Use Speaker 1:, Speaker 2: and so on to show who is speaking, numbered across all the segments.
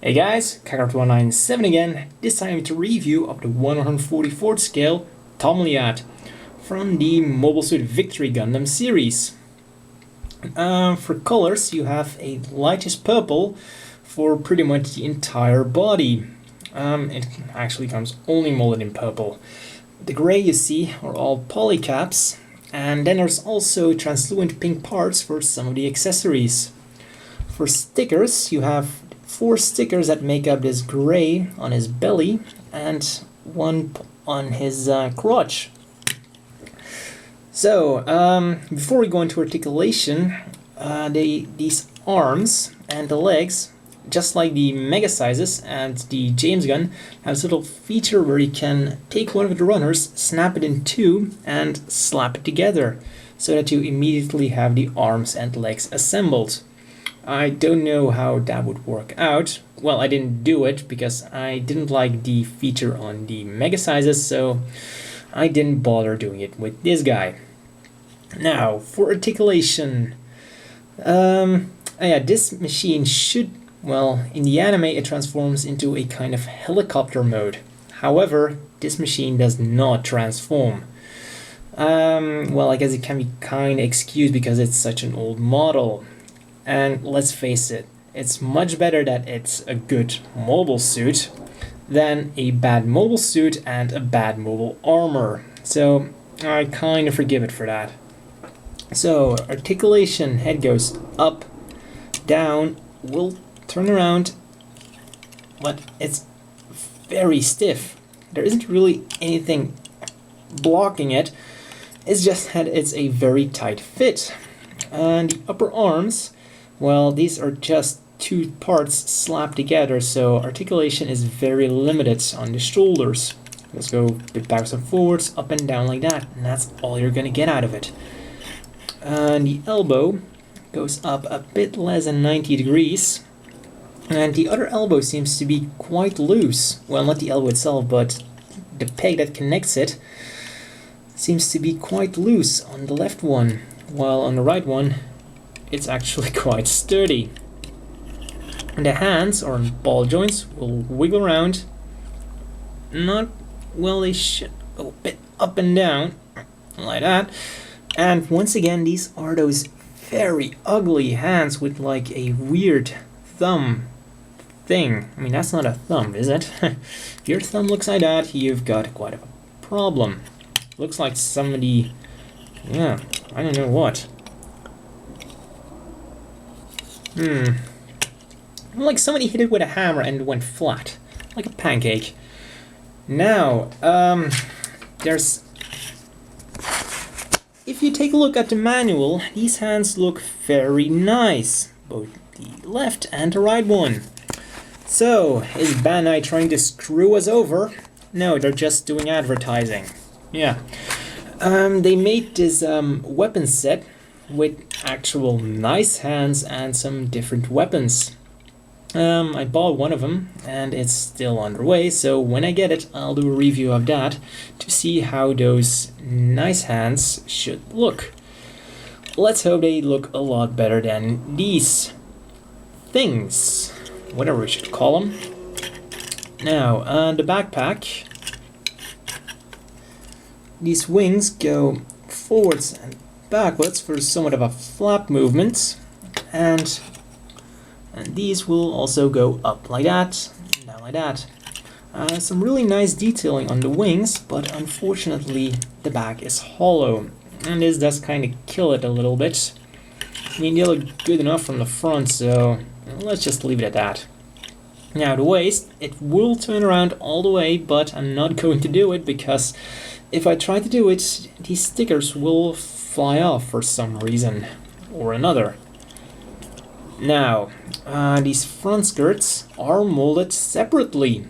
Speaker 1: Hey guys, Kakarot197 again, this time to review of the 144th scale Tomliat from the Mobile Suit Victory Gundam series. For colors, you have a lightest purple for pretty much the entire body. It actually comes only molded in purple. The gray you see are all polycaps, and then there's also translucent pink parts for some of the accessories. For stickers, you have 4 stickers that make up this gray on his belly and one on his crotch. So, before we go into articulation, these arms and the legs, just like the mega sizes and the James gun, have a little feature where you can take one of the runners, snap it in two, and slap it together, so that you immediately have the arms and legs assembled. I don't know how that would work out. Well, I didn't do it because I didn't like the feature on the mega sizes, so I didn't bother doing it with this guy. Now, for articulation, this machine should, well, in the anime it transforms into a kind of helicopter mode. However, this machine does not transform. Well, I guess it can be kind of excused because it's such an old model. And let's face it, it's much better that it's a good mobile suit than a bad mobile suit and a bad mobile armor. So I kind of forgive it for that. So articulation, head goes up, down, will turn around, but it's very stiff. There isn't really anything blocking it. It's just that it's a very tight fit. And the upper arms, well, these are just 2 parts slapped together, so articulation is very limited on the shoulders. Let's go a bit backwards and forwards, up and down like that, and that's all you're gonna get out of it. And the elbow goes up a bit less than 90 degrees, and the other elbow seems to be quite loose. Well, not the elbow itself, but the peg that connects it seems to be quite loose on the left one, while on the right one it's actually quite sturdy. And the hands, or ball joints, will wiggle around. Not, well, they should go a bit up and down, like that. And once again, these are those very ugly hands with like a weird thumb thing. I mean, that's not a thumb, is it? If your thumb looks like that, you've got quite a problem. Looks like somebody, yeah, I don't know what. Like somebody hit it with a hammer and it went flat, like a pancake. Now, there's... If you take a look at the manual, these hands look very nice, both the left and the right one. So, is Bandai trying to screw us over? No, they're just doing advertising. Yeah. They made this weapon set with actual nice hands and some different weapons. I bought one of them and it's still underway, so when I get it I'll do a review of that to see how those nice hands should look. Let's hope they look a lot better than these things, whatever we should call them. Now, the backpack. These wings go forwards and backwards for somewhat of a flap movement, and these will also go up like that, down like that. Some really nice detailing on the wings, but unfortunately the back is hollow, and this does kind of kill it a little bit. I mean, they look good enough from the front, so let's just leave it at that. Now the waist, it will turn around all the way, but I'm not going to do it because if I try to do it, these stickers will fly off for some reason or another. Now, these front skirts are molded separately.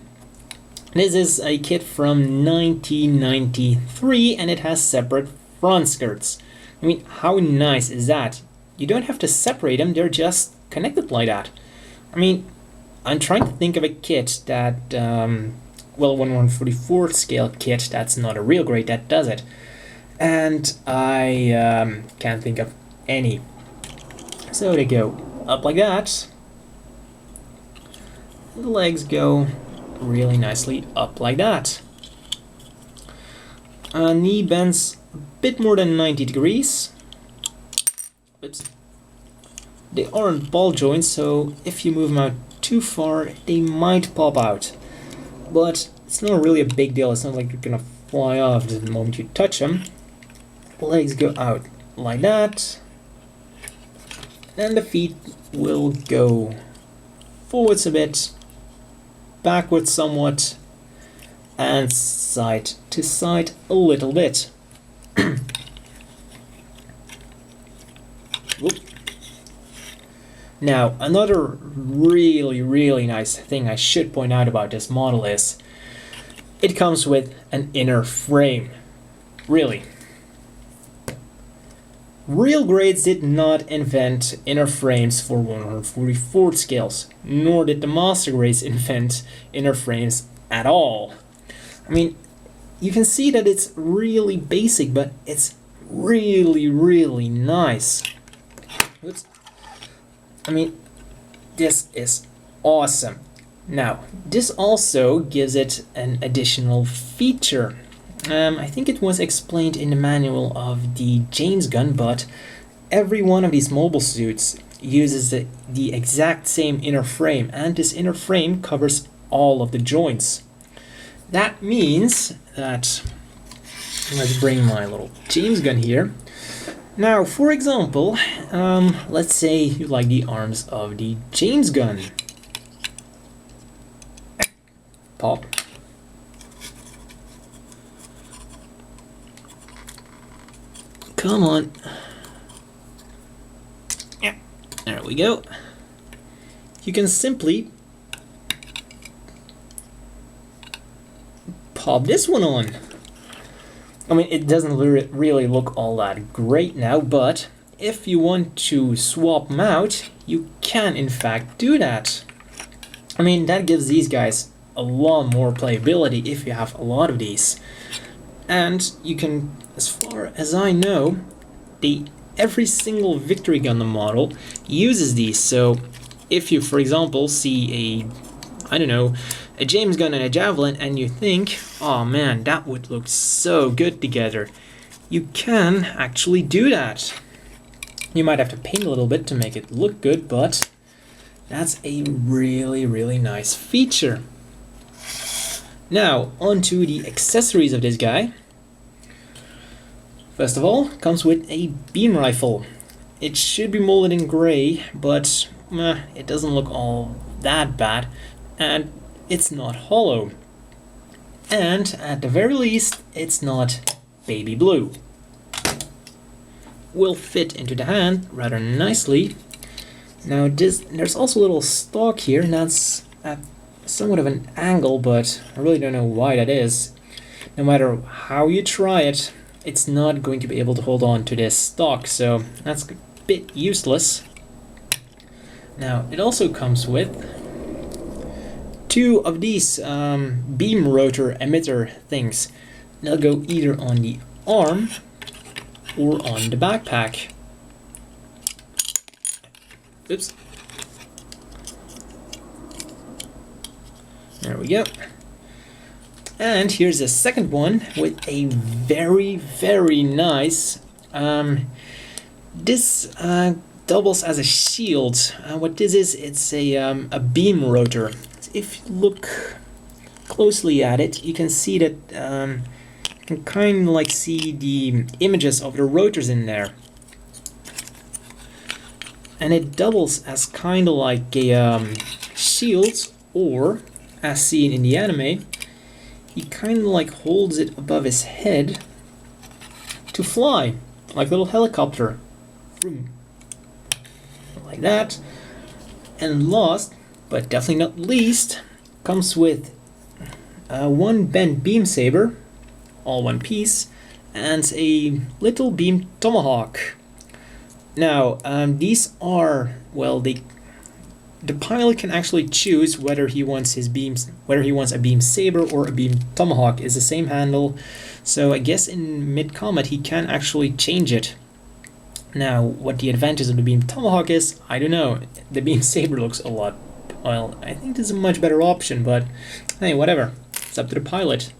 Speaker 1: This is a kit from 1993 and it has separate front skirts. I mean, how nice is that? You don't have to separate them, they're just connected like that. I mean, I'm trying to think of a kit that, well, 1/144th scale kit that's not a real grade that does it. And I can't think of any. So they go up like that, the legs go really nicely up like that. Knee bends a bit more than 90 degrees. Oops. They aren't ball joints, so if you move them out too far, they might pop out. But it's not really a big deal. It's not like you're gonna fly off the moment you touch them. The legs go out like that. And the feet will go forwards a bit, backwards somewhat, and side to side a little bit. Now, another really nice thing I should point out about this model is it comes with an inner frame. Really. Real grades did not invent inner frames for 144th scales, nor did the master grades invent inner frames at all. I mean, you can see that it's really basic, but it's really nice. Oops. I mean, this is awesome. Now, this also gives it an additional feature. I think it was explained in the manual of the James gun, but every one of these mobile suits uses the exact same inner frame, and this inner frame covers all of the joints. That means that, let's bring my little James gun here. Now, for example, let's say you like the arms of the James gun. Pop. Come on. Yeah, there we go. You can simply pop this one on. I mean, it doesn't really look all that great now, but if you want to swap them out, you can in fact do that. I mean, that gives these guys a lot more playability if you have a lot of these. And you can, as far as I know, every single Victory Gundam model uses these. So if you, for example, see a James gun and a javelin, and you think, oh man, that would look so good together, you can actually do that. You might have to paint a little bit to make it look good, but that's a really nice feature. Now, onto the accessories of this guy. First of all, comes with a beam rifle. It should be molded in gray, but it doesn't look all that bad, and it's not hollow. And at the very least, it's not baby blue. Will fit into the hand rather nicely. Now there's also a little stock here, and that's at somewhat of an angle, but I really don't know why that is. No matter how you try it, it's not going to be able to hold on to this stock, so that's a bit useless. Now, it also comes with two of these beam rotor emitter things. They'll go either on the arm or on the backpack. Oops. There we go. And here's a second one with a very nice. This doubles as a shield. What this is, it's a beam rotor. If you look closely at it, you can see that you can kind of like see the images of the rotors in there. And it doubles as kind of like a shield, or as seen in the anime, he kind of like holds it above his head to fly, like a little helicopter. Like that. And last, but definitely not least, comes with one bent beam saber, all one piece, and a little beam tomahawk. Now, these are, well, the pilot can actually choose whether he wants a beam saber or a beam tomahawk. Is the same handle, so I guess in mid-combat he can actually change it. Now, what the advantage of the beam tomahawk is, I don't know. The beam saber looks a lot Well, I think this is a much better option, but hey, whatever. It's up to the pilot.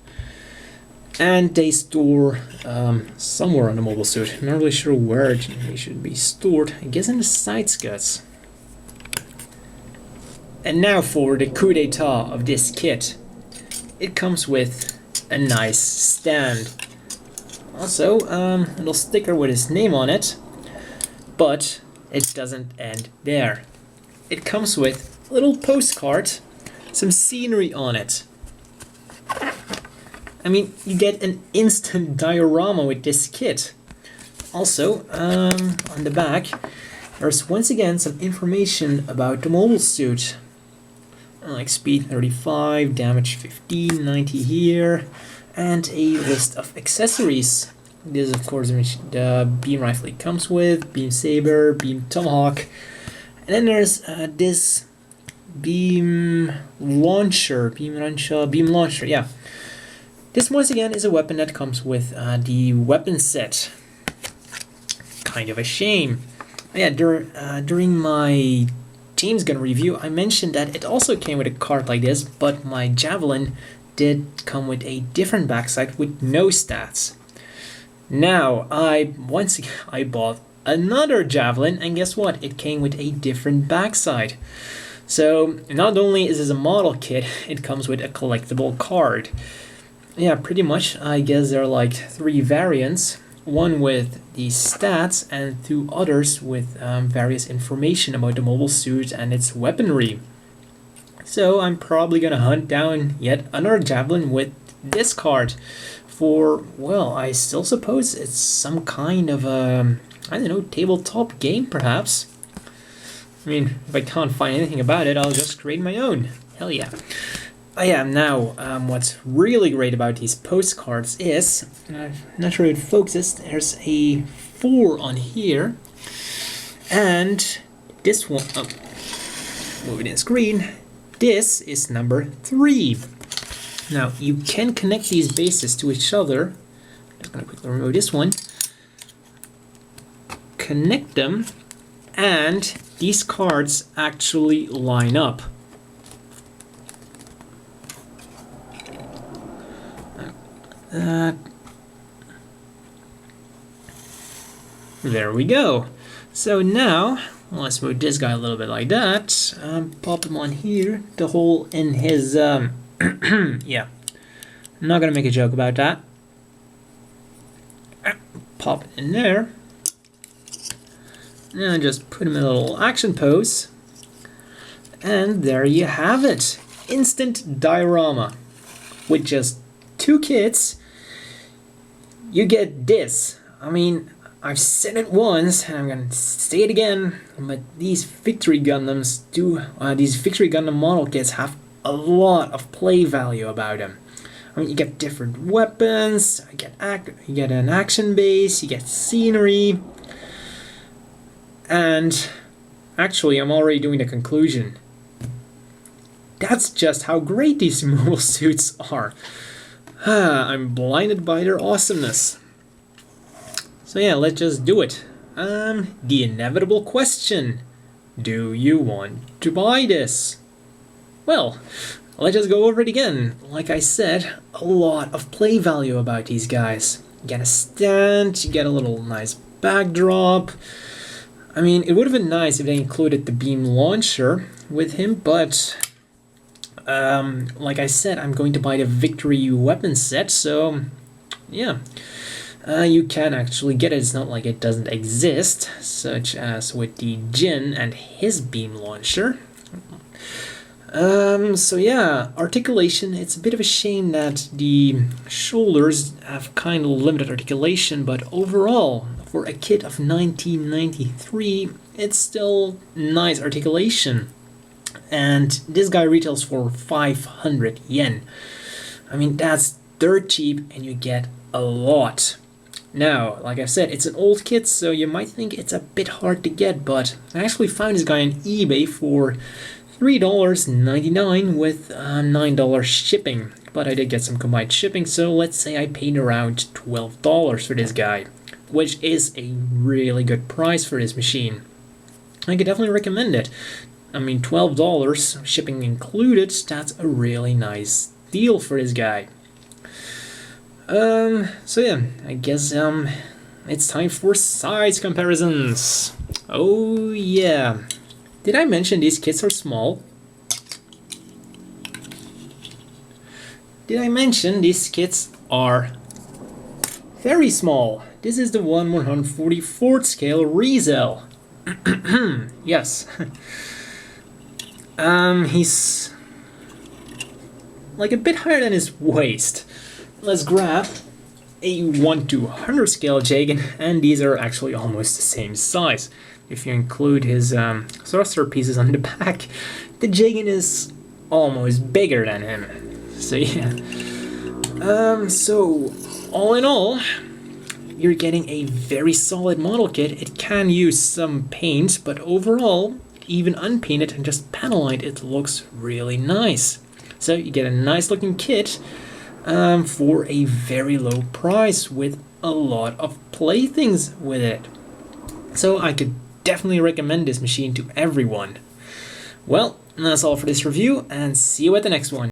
Speaker 1: And they store somewhere on the mobile suit. I'm not really sure where they should be stored. I guess in the side skirts. And now for the coup d'etat of this kit. It comes with a nice stand. Also, a little sticker with his name on it. But it doesn't end there. It comes with a little postcard, some scenery on it. I mean, you get an instant diorama with this kit. Also, on the back, there's once again some information about the mobile suit. Like speed 35, damage 15, 90 here, and a list of accessories. This is of course the beam rifle it comes with, beam saber, beam tomahawk, and then there's this beam launcher, yeah. This once again is a weapon that comes with the weapon set. Kind of a shame. Yeah, during my James gun review, I mentioned that it also came with a card like this, but my javelin did come with a different backside with no stats. Now, I bought another javelin, and guess what? It came with a different backside. So, not only is this a model kit, it comes with a collectible card. Yeah, pretty much, I guess there are like 3 variants. One with the stats and 2 others with various information about the mobile suit and its weaponry. So I'm probably gonna hunt down yet another javelin with this card for, well, I still suppose it's some kind of a, I don't know, tabletop game perhaps. I mean, if I can't find anything about it, I'll just create my own. Hell yeah. Oh yeah, now, what's really great about these postcards is, I'm not sure if it focuses, there's a 4 on here, and this one, moving in screen, this is number 3. Now, you can connect these bases to each other. I'm just going to quickly remove this one. Connect them, and these cards actually line up. There we go. So now, let's move this guy a little bit like that. Pop him on here. The hole in his, yeah. I'm not gonna make a joke about that. Pop it in there. And just put him in a little action pose. And there you have it. Instant diorama. With just 2 kits, you get this. I mean, I've said it once, and I'm gonna say it again, but these Victory Gundams these Victory Gundam model kits have a lot of play value about them. I mean, you get different weapons, you get an action base, you get scenery, and actually, I'm already doing the conclusion. That's just how great these mobile suits are. I'm blinded by their awesomeness. So yeah, let's just do it. The inevitable question. Do you want to buy this? Well, let's just go over it again. Like I said, a lot of play value about these guys. You get a stand, you get a little nice backdrop. I mean, it would have been nice if they included the beam launcher with him, but like I said, I'm going to buy the Victory weapon set, so yeah. You can actually get it, it's not like it doesn't exist, such as with the Jin and his beam launcher. So yeah, articulation, it's a bit of a shame that the shoulders have kind of limited articulation, but overall, for a kit of 1993, it's still nice articulation. And this guy retails for 500 yen. I mean, that's dirt cheap and you get a lot. Now, like I said, it's an old kit, so you might think it's a bit hard to get, but I actually found this guy on eBay for $3.99 with $9 shipping. But I did get some combined shipping, so let's say I paid around $12 for this guy, which is a really good price for this machine. I could definitely recommend it. I mean, $12, shipping included, that's a really nice deal for this guy. So yeah, I guess it's time for size comparisons. Oh yeah. Did I mention these kits are small? Did I mention these kits are very small? This is the 1/144th scale Riesel. Yes. He's like a bit higher than his waist. Let's grab a 1/200 scale Jagan, and these are actually almost the same size. If you include his thruster pieces on the back, the Jagan is almost bigger than him. So yeah. So all in all, you're getting a very solid model kit. It can use some paint, but overall, even unpainted and just panel lined, it looks really nice. So you get a nice looking kit for a very low price with a lot of playthings with it. So I could definitely recommend this machine to everyone. Well, that's all for this review, and see you at the next one.